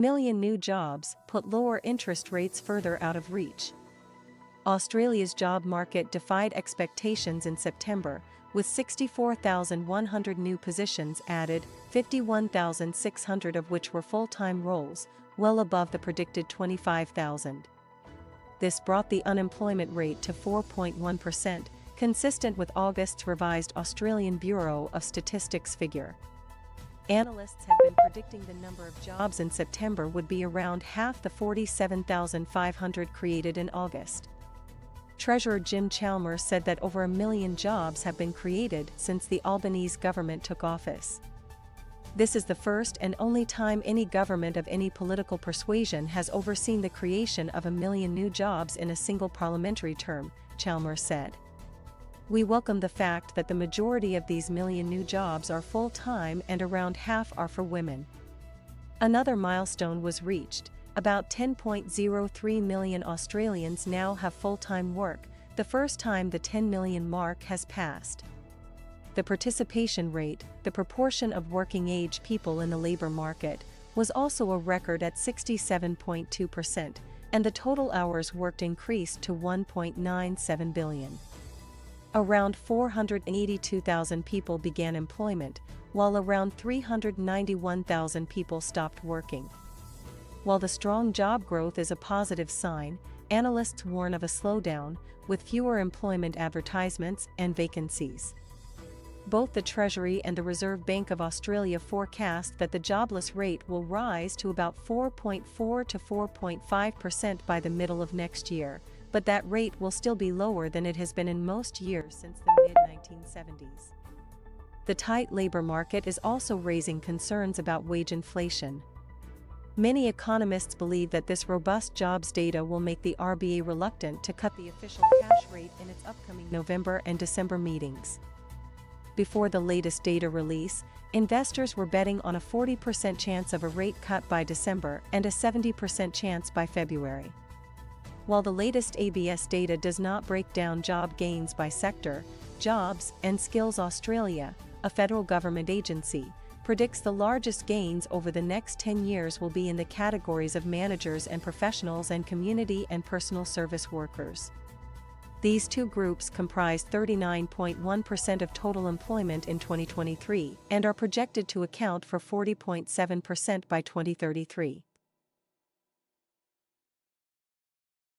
Million new jobs put lower interest rates further out of reach. Australia's job market defied expectations in September, with 64,100 new positions added, 51,600 of which were full-time roles, well above the predicted 25,000. This brought the unemployment rate to 4.1%, consistent with August's revised Australian Bureau of Statistics figure. Analysts had been predicting the number of jobs in September would be around half the 47,500 created in August. Treasurer Jim Chalmers said that over 1 million jobs have been created since the Albanese government took office. This is the first and only time any government of any political persuasion has overseen the creation of 1 million new jobs in a single parliamentary term, Chalmers said. We welcome the fact that the majority of these million new jobs are full-time and around half are for women. Another milestone was reached. About 10.03 million Australians now have full-time work, the first time the 10 million mark has passed. The participation rate, the proportion of working-age people in the labor market, was also a record at 67.2%, and the total hours worked increased to 1.97 billion. Around 482,000 people began employment, while around 391,000 people stopped working. While the strong job growth is a positive sign, analysts warn of a slowdown, with fewer employment advertisements and vacancies. Both the Treasury and the Reserve Bank of Australia forecast that the jobless rate will rise to about 4.4 to 4.5% by the middle of next year, but that rate will still be lower than it has been in most years since the mid-1970s. The tight labor market is also raising concerns about wage inflation. Many economists believe that this robust jobs data will make the RBA reluctant to cut the official cash rate in its upcoming November and December meetings. Before the latest data release, investors were betting on a 40% chance of a rate cut by December and a 70% chance by February. While the latest ABS data does not break down job gains by sector, Jobs and Skills Australia, a federal government agency, predicts the largest gains over the next 10 years will be in the categories of managers and professionals and community and personal service workers. These two groups comprise 39.1% of total employment in 2023 and are projected to account for 40.7% by 2033.